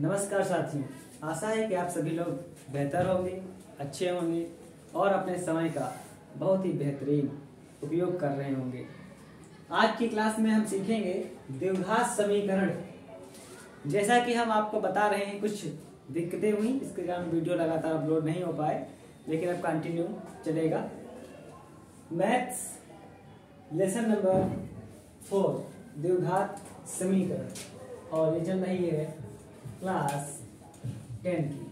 नमस्कार साथियों, आशा है कि आप सभी लोग बेहतर होंगे, अच्छे होंगे और अपने समय का बहुत ही बेहतरीन उपयोग कर रहे होंगे। आज की क्लास में हम सीखेंगे द्विघात समीकरण। जैसा कि हम आपको बता रहे हैं, कुछ दिक्कतें हुई, इसके कारण वीडियो लगातार अपलोड नहीं हो पाए, लेकिन अब कंटिन्यू चलेगा। मैथ्स लेसन नंबर 4 द्विघात समीकरण, और ये चल रही है क्लास 10 की।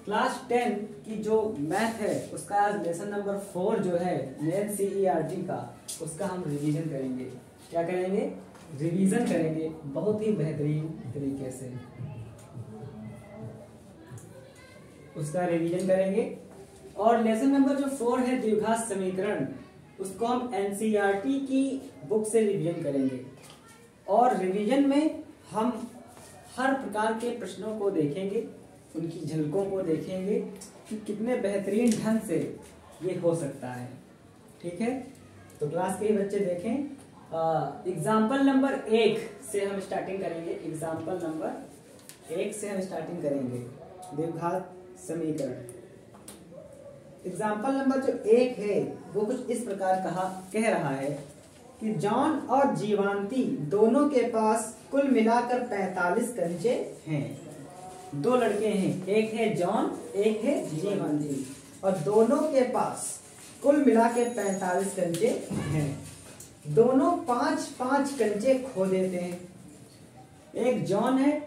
क्लास 10 की जो मैथ है उसका आज लेसन नंबर 4 जो है मैथ CERT का, उसका हम रिवीजन करेंगे। क्या करेंगे? रिवीजन करेंगे बहुत ही बेहतरीन तरीके से। उसका रिवीजन करेंगे और लेसन नंबर जो 4 है द्विघात समीकरण, उसको हम NCERT की बुक से रिवीजन करेंगे। और रिवीजन में हम हर प्रकार के प्रश्नों को देखेंगे, उनकी झलकों को देखेंगे कि कितने बेहतरीन ढंग से ये हो सकता है। ठीक है, तो क्लास के बच्चे देखें। एग्जाम्पल नंबर 1 से हम स्टार्टिंग करेंगे। एग्जाम्पल नंबर 1 से हम स्टार्टिंग करेंगे द्विघात समीकरण। एग्जाम्पल नंबर जो 1 है वो कुछ इस प्रकार कह रहा है कि जॉन और जीवांती दोनों के पास कुल मिलाकर 45 कंचे हैं। दो लड़के हैं, एक है जॉन, एक है जीवांती, और दोनों के पास कुल मिलाकर 45 कंचे हैं। दोनों 5-5 कंचे खो देते हैं। एक जॉन है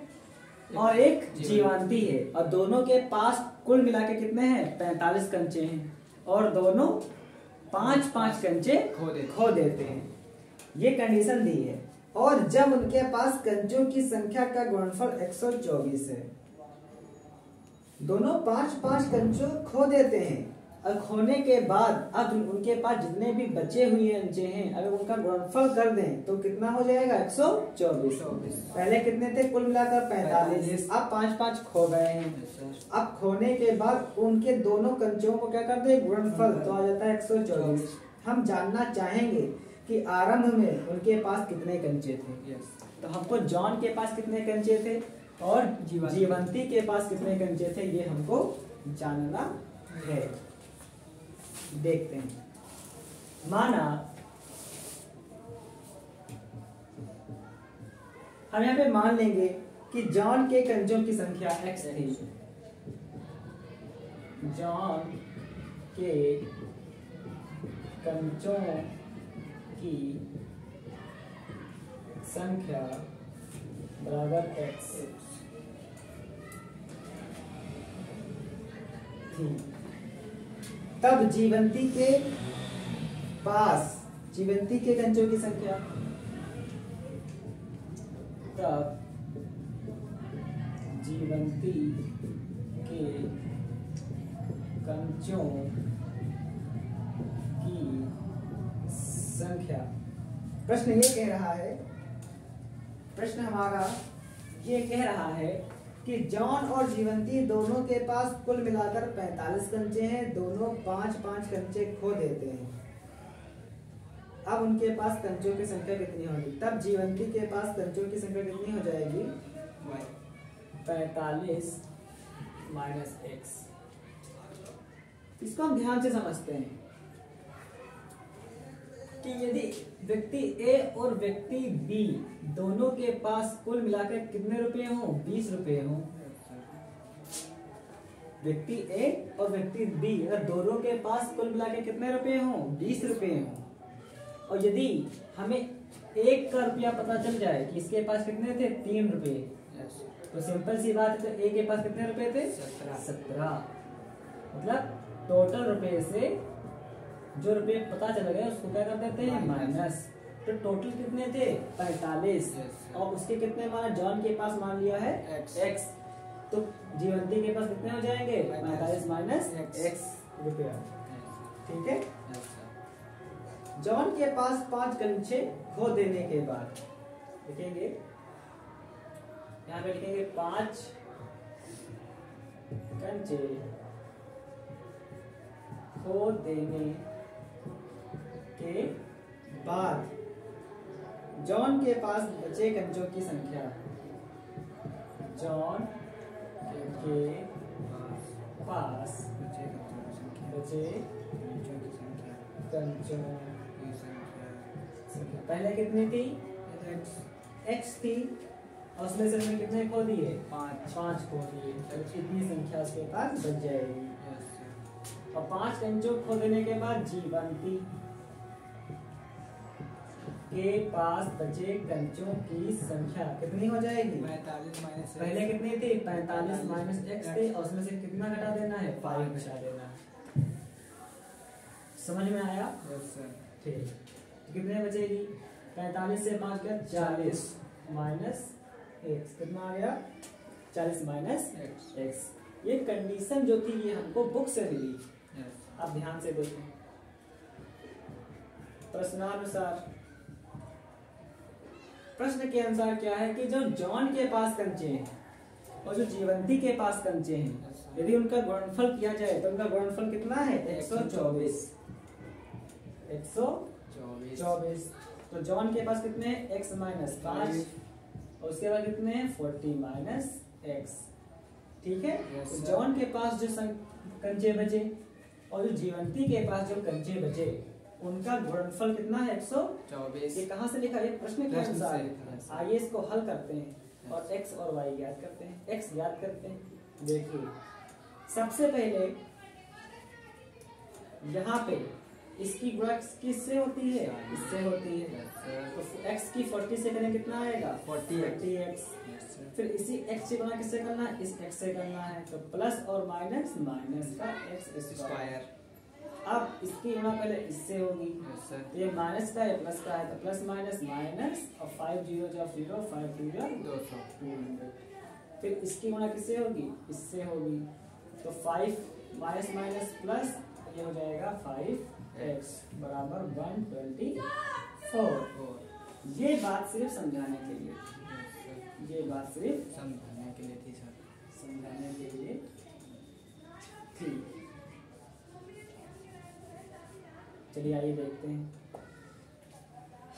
और एक जीवांती है, और दोनों के पास कुल मिलाकर कितने हैं? 45 कंचे हैं, और दोनों 5-5 कंचे खो देते हैं। ये कंडीशन दी है। और जब उनके पास कंचों की संख्या का गुणनफल 124 है। दोनों 5-5 कंचों खो देते हैं, और खोने के बाद अब उनके पास जितने भी बचे हुए कंचे हैं, अगर उनका गुणनफल कर दें तो कितना हो जाएगा? 124। पहले कितने थे? कुल मिलाकर 45, अब 5-5 खो गए हैं। अब खोने के बाद उनके दोनों कंचों को क्या कर दे? गुणनफल, तो आ जाता है 124। हम जानना चाहेंगे कि आरंभ में उनके पास कितने कंचे थे। तो हमको जॉन के पास कितने कंचे थे और जीवंती के पास कितने कंचे थे, ये हमको जानना है। देखते हैं। माना हम यहाँ पे मान लेंगे कि जॉन के कंचों की संख्या x थी। जॉन के कंचों की संख्या बराबर x थी। तब जीवंती के पास, जीवंती के कंचों की संख्या, तब जीवंती के कंचों की संख्या। प्रश्न ये कह रहा है, प्रश्न हमारा ये कह रहा है कि जॉन और जीवंती दोनों के पास कुल मिलाकर 45 कंचे हैं। दोनों 5-5 कंचे खो देते हैं। अब उनके पास कंचों की संख्या कितनी होगी? तब जीवंती के पास कंचों की संख्या कितनी हो जाएगी? 45 माइनस x। इसको हम ध्यान से समझते हैं कि यदि व्यक्ति A और व्यक्ति B दोनों के पास कुल मिलाकर कितने रुपए हों? 20 रुपए हों। व्यक्ति A और व्यक्ति B अगर दोनों के पास कुल मिलाकर कितने रुपए हों? 20 रुपए हों। और यदि हमें एक का रुपया पता चल जाए कि इसके पास कितने थे? 3 रुपए, तो सिंपल सी बात है, तो A के पास कितने रुपए थे? 17। मतलब टोटल रुपए से जो रुपए पता चल गए उसको क्या कर देते हैं? माइनस। तो टोटल कितने थे? 45। और उसके कितने माना? जॉन के पास मान लिया है x। तो जीवंती के पास कितने हो जाएंगे? 45 माइनस x रुपया। ठीक है। जॉन के पास 5 कंचे खो देने के बाद लिखेंगे, यहाँ पे लिखेंगे 5 कंचे खो देने के बाद जॉन के पास बचे कंचों की संख्या, जॉन के पास बचे कंचों की संख्या पहले कितनी थी? x थी और उसमें से हमने कितने खो दिए? 5 खो दिए। तो इतनी संख्या उसके पास बच जाएगी। और 5 कंचों खो देने के बाद जीवंती के पास बचे कंचों की संख्या कितनी हो जाएगी? 45 माइनस, पहले कितनी थी? 45 माइनस x थी और उसमें से कितना घटा देना है? 5 घटा देना। समझ में आया? Yes sir. ठीक, तो कितने बचेगी? 45 से 5 गया 40 माइनस x, कितना आ गया? 40 माइनस x। ये कंडीशन जो थी ये हमको बुक से मिली। आप ध्यान से देखें, प्रश्नानुसार प्रश्न के अनुसार क्या है कि जो जॉन के पास कंचे हैं और जो जीवंती के पास कंचे हैं, यदि उनका गुणनफल किया जाए तो उनका गुणनफल कितना है? 124। 124। तो जॉन के पास कितने हैं? x माइनस 5 और उसके बाद कितने हैं? 40 माइनस x। ठीक है। तो जॉन के पास जो कंचे बचे और जो जीवंती के पास जो कंचे बचे उनका गुणनफल कितना है? 124। ये कहाँ से लिखा? ये प्रश्न के अनुसार। आइए इसको हल करते हैं और x और y ज्ञात करते हैं। x ज्ञात करते हैं। देखिए, सबसे पहले यहाँ पे इसकी गुणा किससे होती है? इससे होती है। तो x की 40 से करें कितना आएगा? 40x। फिर इसी x से गुणा किससे करना है? इस x से करना है। तो प्लस और माइनस, माइनस का x स्क्वायर। अब इसकी गुणा पहले इससे होगी। तो ये माइनस का है, प्लस का है, तो प्लस माइनस माइनस और 5 0 जब 0, 5 2 200। फिर इसकी गुणा किससे होगी? इससे होगी। तो 5 माइनस माइनस प्लस, ये हो जाएगा 5x बराबर 124। ये बात सिर्फ समझाने के लिए, ये बात सिर्फ समझाने के लिए थी सर, समझाने के लिए थी। चलिए आइए देखते हैं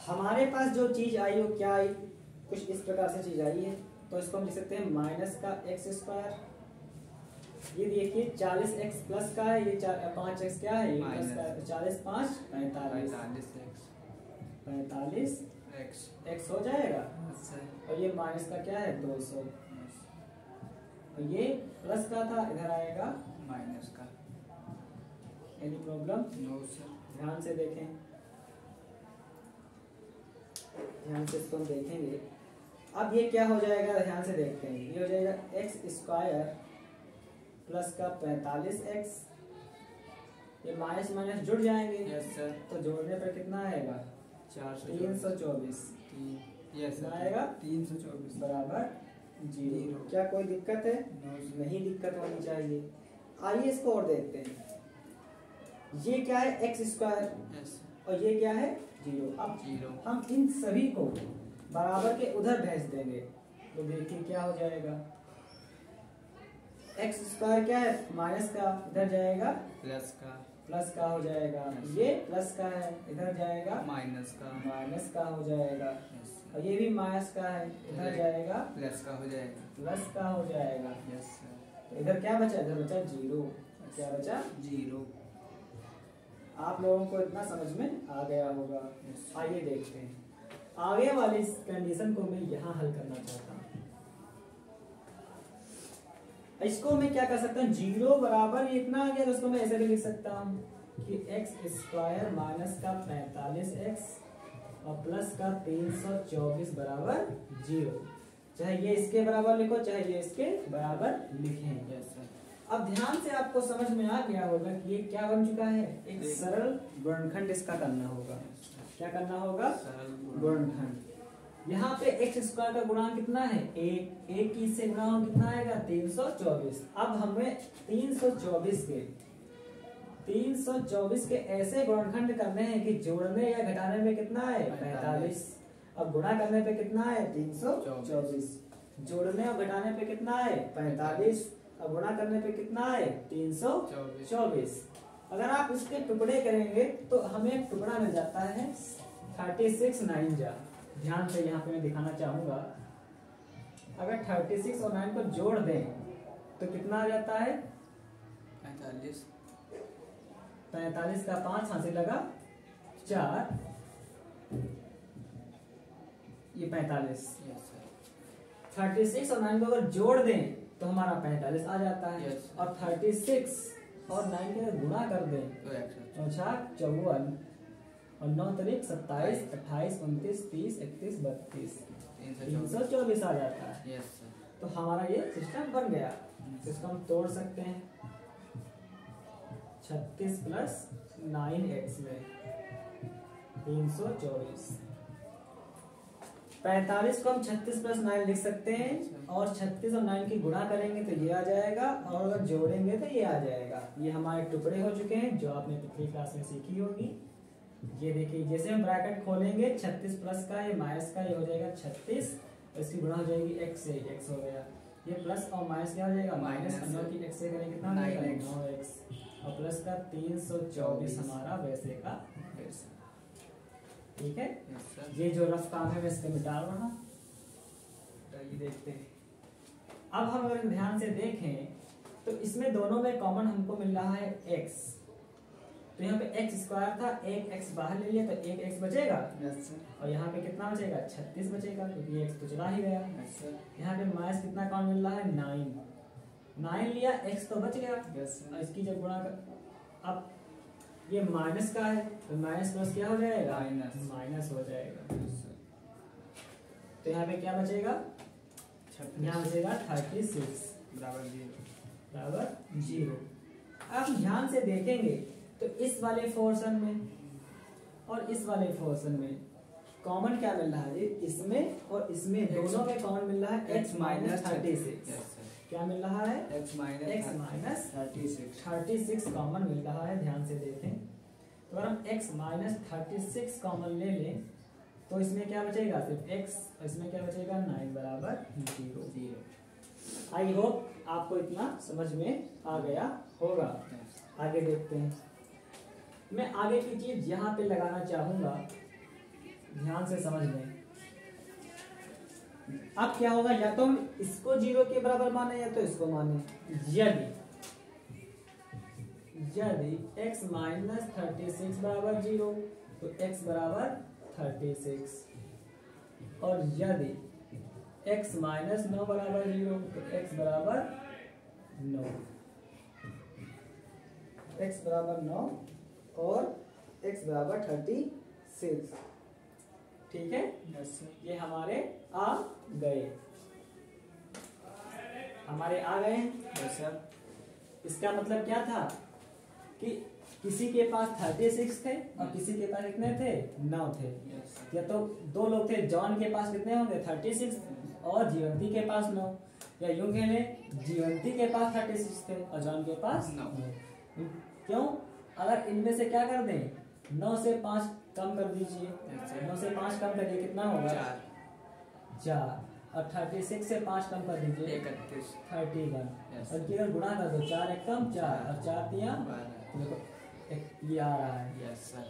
हमारे पास जो चीज आई वो क्या आई। कुछ इस प्रकार से चीज आई है, तो इसको हम लिख सकते हैं माइनस का x स्क्वायर। ये देखिए 40x प्लस का है, ये 5x क्या है? ये प्लस का है। 40 5 45x हो जाएगा। और ये माइनस का क्या है? 200। और ये प्लस का था, इधर आएगा माइनस का। Any problem? No sir. ध्यान से देखें, ध्यान से इसको हम देखेंगे। अब ये क्या हो जाएगा? ध्यान से देखते हैं। ये हो जाएगा x स्क्वायर प्लस का 45x। ये माइनस माइनस जुड़ जाएंगे। Yes sir. तो जोड़ने पर कितना आएगा? 324। यस आएगा 324 बराबर 0। क्या कोई दिक्कत है? नहीं दिक्कत होनी चाहिए। आइए इसको और देखते हैं। ये क्या है? x स्क्वायर और ये क्या है? 0। अब 0 हम इन सभी को बराबर के उधर भेज देंगे तो देखिए क्या हो जाएगा। x स्क्वायर क्या है? माइनस का, इधर जाएगा प्लस का हो जाएगा। ये प्लस का है, इधर जाएगा माइनस का हो जाएगा। और ये भी माइनस का है, इधर जाएगा प्लस का हो जाएगा। तो इधर क्या बचा? इधर बचा 0। क्या बचा? 0। आप लोगों को इतना समझ में आ गया होगा। आइए देखते हैं आगे वाली कंडीशन को मैं यहाँ हल करना चाहता हूँ। इसको मैं क्या कर सकता हूँ? 0 बराबर इतना आ गया तो उसको मैं ऐसे भी लिख सकता हूँ कि x स्क्वायर माइनस का 45x और प्लस का 324 बराबर 0। चाहे ये इसके बराबर लिखो चाहे ये इसके बराबर लिखें। अब ध्यान से आपको समझ में आ गया होगा कि ये क्या बन चुका है? एक सरल गुणनखंड इसका करना होगा। क्या करना होगा? गुणनखंड। यहाँ पे x स्क्वायर का गुणांक कितना है? 1। 1 की से गुणा कितना आएगा? 324। अब हमें 324 के ऐसे गुणनखंड करने हैं कि जोड़ने या घटाने में कितना है? 45। अब गुणा करने पे कितना है? 324। जोड़ने और घटाने पे कितना है? 45। अब गुणा करने पे कितना है? 324। अगर आप इसके टुकड़े करेंगे तो हमें टुकड़ा मिल जाता है 36 9 जा ध्यान से यहाँ पे मैं दिखाना चाहूंगा, अगर 36 और 9 को जोड़ दें तो कितना आ जाता है? 45। 45 का 5 हासिल लगा 4, ये 45। Yes sir. 36 और 9 को अगर जोड़ दें तो हमारा 45 आ जाता है। Yes. और 36 और 9 के अगर गुणा कर दें तो 154। तो 54 और 9 तरीक 27, 28, 29, 30, 31, 32, 324 आ जाता है। Yes sir. तो हमारा ये सिस्टम बन गया। इसको हम तोड़ सकते हैं 36 प्लस 9x में 324। 45 को हम 36 प्लस 9 लिख सकते हैं और 36 और 9 की गुणा करेंगे तो ये आ जाएगा और अगर जोड़ेंगे तो ये आ जाएगा। ये हमारे टुकड़े हो चुके हैं जो आपने पिछली क्लास में सीखी होगी। ये देखिए, जैसे हम ब्रैकेट खोलेंगे 36 प्लस का ये माइनस का ये हो जाएगा 36, इसकी गुणा हो जाएगी x से, x हो गया। ये प्लस और माइनस क्या हो जाएगा? माइनस। 9 की x से करेंगे कितना हो जाएगा? 9x और प्लस का 324 हमारा वैसे का वैसे। ठीक है। Yes sir. ये जो रफ काम है मैं इसके मिटा रहा, तो ये देखते हैं। अब हम अगर ध्यान से देखें तो इसमें दोनों में कॉमन हमको मिल रहा है x। तो यहाँ पे x स्क्वायर था, एक x बाहर ले लिया तो एक x बचेगा। Yes sir. और यहाँ पे कितना बचेगा? 36 बचेगा क्योंकि ये x तो चला ही गया। Yes sir. यहाँ पे माइनस कितना कॉमन मिल रहा है? 9 लिया, x तो बच गया। Yes sir. और इसकी जब गुणा कर, अब ये माइनस का है तो माइनस प्लस क्या हो जाएगा? माइनस हो जाएगा। Yes sir. तो यहाँ पे क्या बचेगा? यहाँ बचेगा 36 बराबर 0। अब ध्यान से देखेंगे तो इस वाले पोर्शन में और इस वाले पोर्शन में कॉमन क्या मिल रहा है? इसमें और इसमें दोनों में कॉमन मिल रहा है x माइनस 36। क्या मिल रहा है? x माइनस 36 कॉमन मिल रहा है। ध्यान से देखें तो अगर हम x माइनस 36 कॉमन ले लें तो इसमें क्या बचेगा? सिर्फ x, और इसमें क्या बचेगा? 9 बराबर 0। आई होप आपको इतना समझ में आ गया होगा। आगे देखते हैं। मैं आगे की चीज यहाँ पे लगाना चाहूंगा, ध्यान से समझ लें। अब क्या होगा? या तो हम इसको 0 के बराबर माने या तो इसको माने। यदि x माइनस 36 बराबर 0 तो x बराबर 36, और यदि x माइनस 9 बराबर 0 तो x बराबर 9। x बराबर 9 और x बराबर 36। ठीक है। Yes sir. ये हमारे आ गए, हमारे आ गए। Yes sir. इसका मतलब क्या था कि किसी के पास 36 थे और किसी के पास कितने थे? 9 थे। Yes sir. या तो दो लोग थे, जॉन के पास कितने होंगे? 36 और जीवंती के पास 9, या यूं कह लें जीवंती के पास 36 थे और जॉन के पास 9। क्यों? अगर इनमें से क्या कर दें? 9 से 5 कम कर दीजिए। 9 से 5 कम करिए, कितना होगा? 4। और 36 से 5 कम कर दीजिए 31। Yes. और अगर गुणा कर दो 4 एक कम 4 और 4 दिया देखो ये आ रहा है। Yes sir.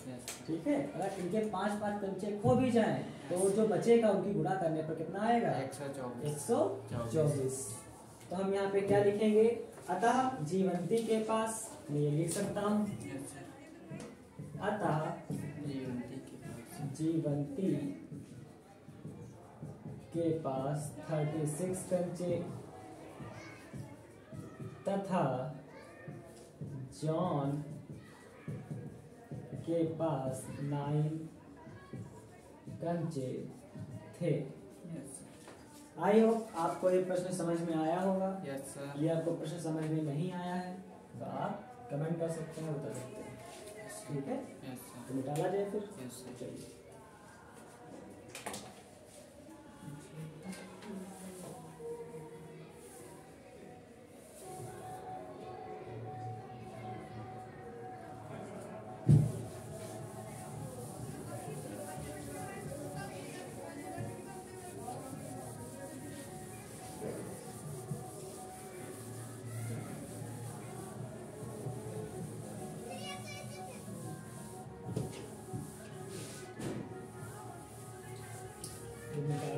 यस। ठीक है। अगर इनके 5 कंचे खो भी जाएं तो जो बचेगा उनकी गुणा करने पर कितना आएगा? 124। तो हम यहाँ पे क्या लिखेंगे? अतः जीवंती के पास, मैं ये लिख सकता हूँ, यस सर। अतः जीवंती के पास 36 कंचे तथा जॉन के पास 9 कंचे थे। आई होप आपको ये प्रश्न समझ में आया होगा। Yes sir. ये आपको प्रश्न समझ में नहीं आया है तो आप कमेंट कर सकते हैं, बता सकते हैं। ठीक है। Yes sir. तो निकाला जाए फिर। Yes sir. चलिए।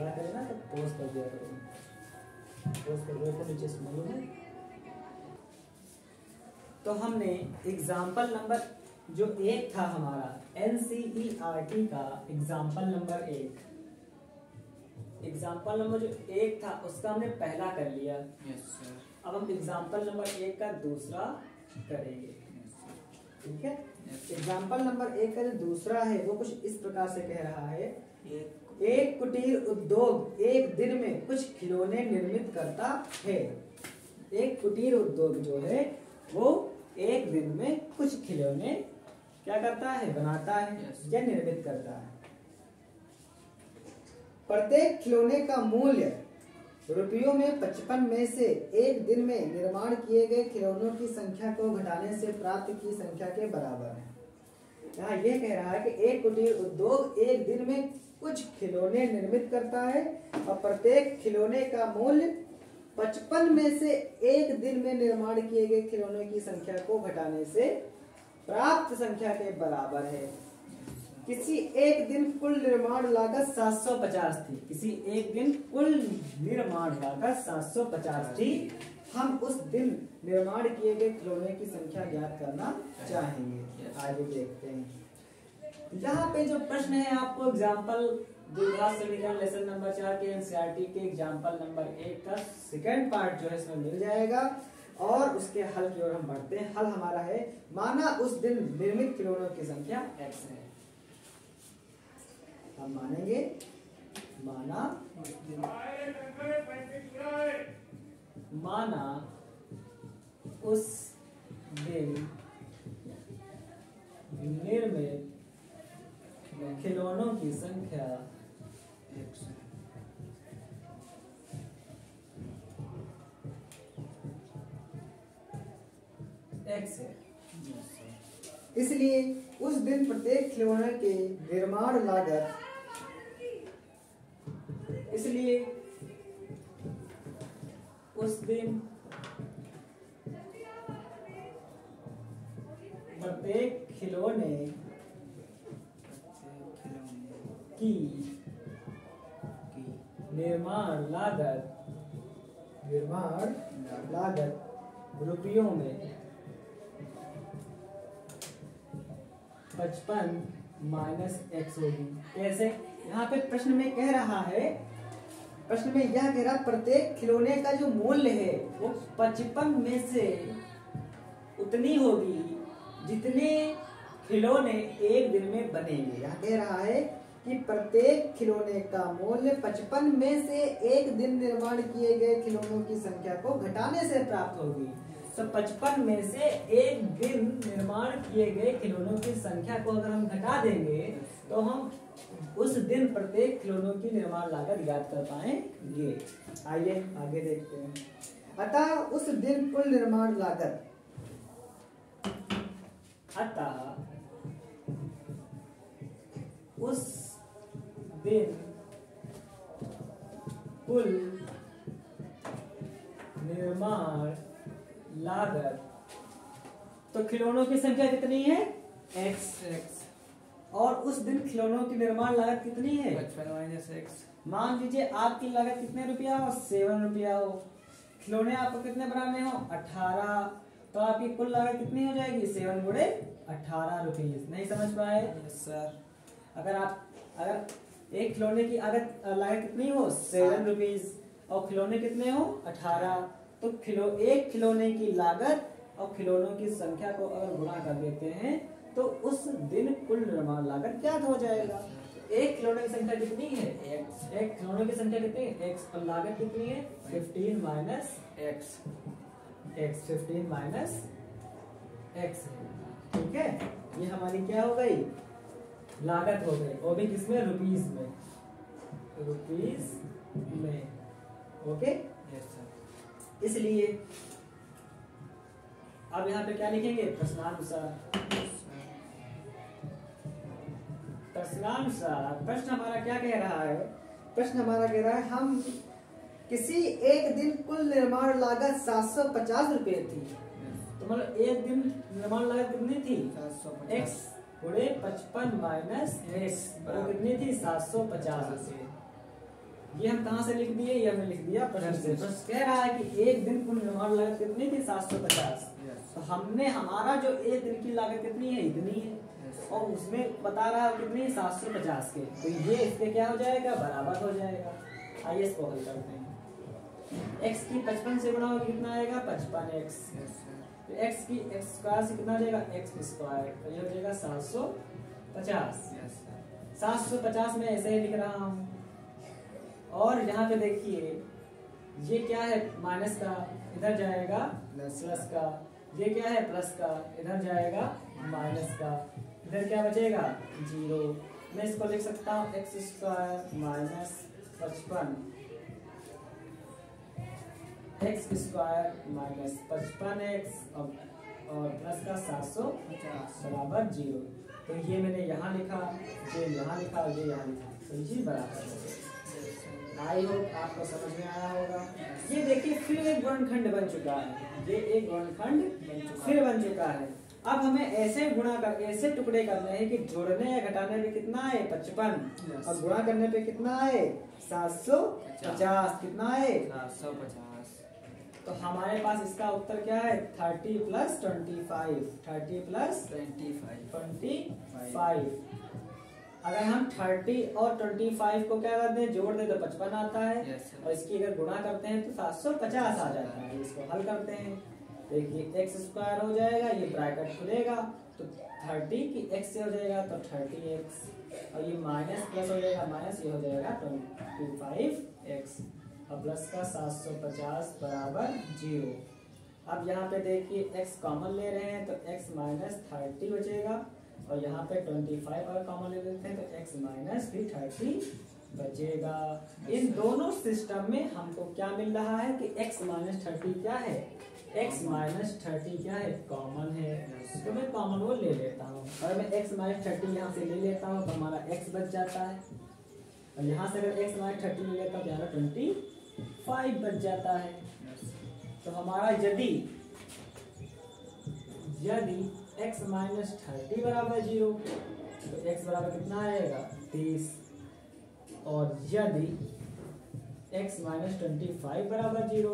झगड़ा करे ना तो पोज कर दिया करो, पोज कर दिया तो नीचे सुनो। तो हमने एग्जाम्पल नंबर जो 1 था हमारा NCERT का एग्जाम्पल नंबर 1, एग्जाम्पल नंबर जो 1 था उसका हमने पहला कर लिया। Yes sir. अब हम एग्जाम्पल नंबर 1 का दूसरा करेंगे, ठीक है। एग्जाम्पल नंबर 1 का जो दूसरा है वो कुछ इस प्रकार से कह रहा है, एक कुटीर उद्योग एक दिन में कुछ खिलौने निर्मित करता है। एक कुटीर उद्योग जो है वो एक दिन में कुछ खिलौने क्या करता है, बनाता है या निर्मित करता है। प्रत्येक खिलौने का मूल्य रुपयों में 55 में से एक दिन में निर्माण किए गए खिलौनों की संख्या को घटाने से प्राप्त की संख्या के बराबर है। यहाँ यह कह रहा है कि एक कुटीर उद्योग एक दिन में कुछ खिलौने निर्मित करता है और प्रत्येक खिलौने का मूल्य 55 में से एक दिन में निर्माण किए गए खिलौनों की संख्या को घटाने से प्राप्त संख्या के बराबर है। किसी एक दिन कुल निर्माण लागत 750 थी, किसी एक दिन कुल निर्माण लागत 750 थी। हम उस दिन निर्माण किए गए खिलौने की संख्या ज्ञात करना चाहेंगे। आगे देखते हैं। यहाँ पे जो प्रश्न है आपको एग्जाम्पल द्विघात समीकरण लेसन नंबर 4 के NCERT के एग्जाम्पल नंबर 1 का सेकेंड पार्ट जो है इसमें मिल जाएगा और उसके हल की ओर हम बढ़ते हैं। हल हमारा है, माना उस दिन निर्मित खिलौनों की संख्या x है। हम मानेंगे माना उस दिन निर्मित खिलौनों की संख्या x है। इसलिए उस दिन प्रत्येक खिलौने के निर्माण लागत, इसलिए उस दिन प्रत्येक खिलौने की निर्माण लागत रुपयों में 55 माइनस x होगी। कैसे? यहाँ पे प्रश्न में कह रहा है, प्रश्न में यह कह रहा प्रत्येक खिलौने का जो मूल्य है वो 55 में से उतनी होगी जितने खिलौने एक दिन में बनेंगे। यहाँ कह रहा है कि प्रत्येक खिलौने का मूल्य 55 में से एक दिन निर्माण किए गए खिलौनों की संख्या को घटाने से प्राप्त होगी। तो 55 में से एक दिन निर्माण किए गए खिलौनों की संख्या को अगर हम घटा देंगे तो हम उस दिन प्रत्येक खिलौनों की निर्माण लागत ज्ञात कर पाएंगे। आइए आगे देखते हैं। अतः उस दिन कुल निर्माण लागत, अतः उस दिन कुल निर्माण लागत, तो खिलौनों की संख्या कितनी है x, और उस दिन खिलौनों की निर्माण लागत कितनी है 55 माइनस x। मान लीजिए आपकी लागत कितने रुपया हो, 7 रुपया हो। खिलौने आपको कितने बनाने हो 18, तो आपकी कुल लागत कितनी हो जाएगी 7 गुणे 18 रुपीज। नहीं समझ पाए? सर अगर एक खिलौने की लागत कितनी हो 7 रुपीज और खिलौने कितने हो 18, तो एक खिलौने की लागत और खिलौनों की संख्या को अगर गुणा कर देते हैं तो उस दिन कुल निर्माण लागत क्या हो जाएगा। एक खिलौने की संख्या कितनी है x, एक खिलौने की संख्या कितनी है x और लागत कितनी है 15 माइनस x, 15 माइनस x है। ठीक है, ये हमारी क्या हो गई लागत हो गई, वो भी किसमें रुपीज में। ओके, इसलिए अब यहाँ पे क्या लिखेंगे प्रश्नानुसार। प्रश्न हमारा क्या कह रहा है, प्रश्न हमारा कह रहा है हम किसी एक दिन कुल निर्माण लागत 750 रुपए थी, तो मतलब एक दिन निर्माण लागत कितनी थी x गुणे 55 माइनस x, कितनी थी 750 रुपए। ये हम कहाँ से लिख दिए, ये हमने लिख दिया प्रश्न से। प्रश्न कह रहा है कि एक दिन कुल निर्माण लागत कितनी थी, 750। तो हमने हमारा जो एक दिन की लागत कितनी है, इतनी है, और उसमें बता रहा है कितनी, 750 के। तो ये इसके क्या हो जाएगा, बराबर हो जाएगा। आइए इसको हल करते हैं। x की 55 से गुणा होगा कितना आएगा, 55x। तो x की x स्क्वायर से कितना देगा, x स्क्वायर। तो ये हो जाएगा 750। 750 में ऐसे ही लिख रहा हूँ। और यहाँ पे देखिए ये क्या है, माइनस का, इधर जाएगा प्लस का। ये क्या है, प्लस का, इधर जाएगा माइनस का। इधर क्या बचेगा, 0। मैं इसको लिख सकता हूँ x square minus 55, x square minus 55x और प्लस का 750 बराबर 0। तो ये मैंने यहाँ लिखा, ये यहाँ लिखा और ये यहाँ लिखा, तो ये बराबर हो गया। आई होप आपको समझ में आया होगा। ये देखिए फिर एक गुणनखंड बन चुका है, ये एक गुणनखंड फिर बन चुका है। अब हमें ऐसे गुणा कर, ऐसे टुकड़े करने हैं कि जोड़ने या घटाने पे कितना है, 55, और गुणा करने पे कितना है, 750। कितना है, 750। तो हमारे पास इसका उत्तर क्या है, 30 + 25। 30 + 25। अगर हम 30 और 25 को क्या करते हैं, जोड़ दे तो 55 आता है। और इसकी अगर गुणा करते हैं तो 750 आ जाता है। इसको हल करते हैं, देखिए x स्क्वायर हो जाएगा, ये ब्रैकेट खुलेगा तो 30 की x से हो जाएगा तो 30x, और ये माइनस प्लस हो जाएगा माइनस, ये हो जाएगा 25x, और प्लस का 750 बराबर 0। अब यहाँ पे देखिए x कॉमन ले रहे हैं तो x माइनस 30 बचेगा, और यहाँ पे 25 अगर कॉमन ले लेते हैं तो x माइनस भी 30 बचेगा। इन दोनों सिस्टम में हमको क्या मिल रहा है कि x माइनस 30 क्या है, x माइनस 30 क्या है, कॉमन है। तो मैं कॉमन वो ले लेता हूँ। अगर मैं x माइनस 30 यहाँ से ले लेता हूँ तो हमारा x बच जाता है, और यहाँ से अगर x माइनस 30 ले लेता हूँ तो यहाँ 25 बच जाता है। तो हमारा यदि x माइनस 30 बराबर 0 तो x बराबर कितना आएगा, 30। और यदि x माइनस 25 बराबर 0,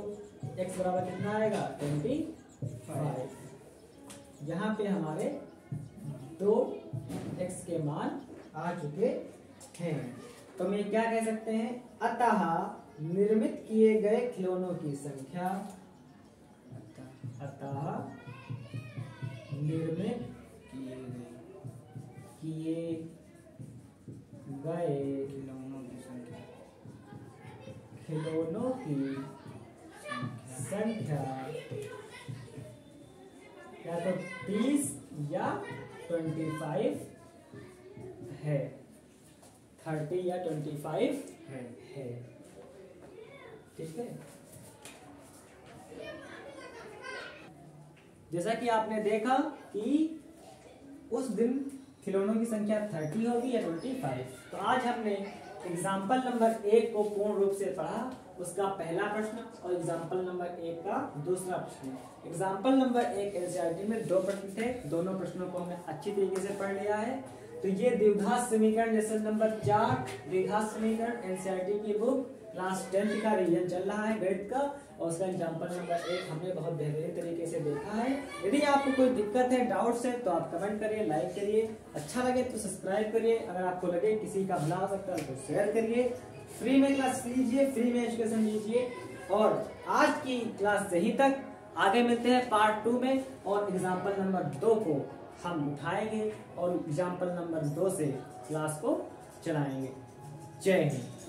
x बराबर कितना आएगा, 25। यहाँ पे हमारे दो x के मान आ चुके हैं। तो मैं क्या कह सकते हैं, अतः निर्मित किए गए खिलौनों की संख्या, अतः निर्मित किए गए खिलौनों की संख्या या तो 30 या 25 है, 30 या 25 है। ठीक है, जैसा कि आपने देखा कि उस दिन खिलौनों की संख्या 30 होगी या 25। तो आज हमने एग्जाम्पल नंबर 1 को पूर्ण रूप से पढ़ा, उसका पहला प्रश्न, और एग्जाम्पल नंबर 1 का दूसरा प्रश्न। एग्जाम्पल नंबर 1 एनसीईआरटी में 2 प्रश्न थे, दोनों प्रश्नों को हमने अच्छी तरीके से पढ़ लिया है। तो ये द्विघात समीकरण लेसन नंबर 4 द्विघात समीकरण एनसीईआरटी की बुक क्लास 10th का रिवीजन चल रहा है गणित का, और उसका एग्जाम्पल नंबर 1 हमने बहुत बेहतरीन तरीके से देखा है। यदि आपको कोई दिक्कत है, डाउट्स है, तो आप कमेंट करिए, लाइक करिए, अच्छा लगे तो सब्सक्राइब करिए, अगर आपको लगे किसी का भला हो सकता है तो शेयर करिए। फ्री में क्लास लीजिए, फ्री में एजुकेशन लीजिए। और आज की क्लास यहीं तक, आगे मिलते हैं पार्ट 2 में, और एग्जाम्पल नंबर 2 को हम उठाएंगे और एग्जाम्पल नंबर 2 से क्लास को चलाएंगे। जय हिंद।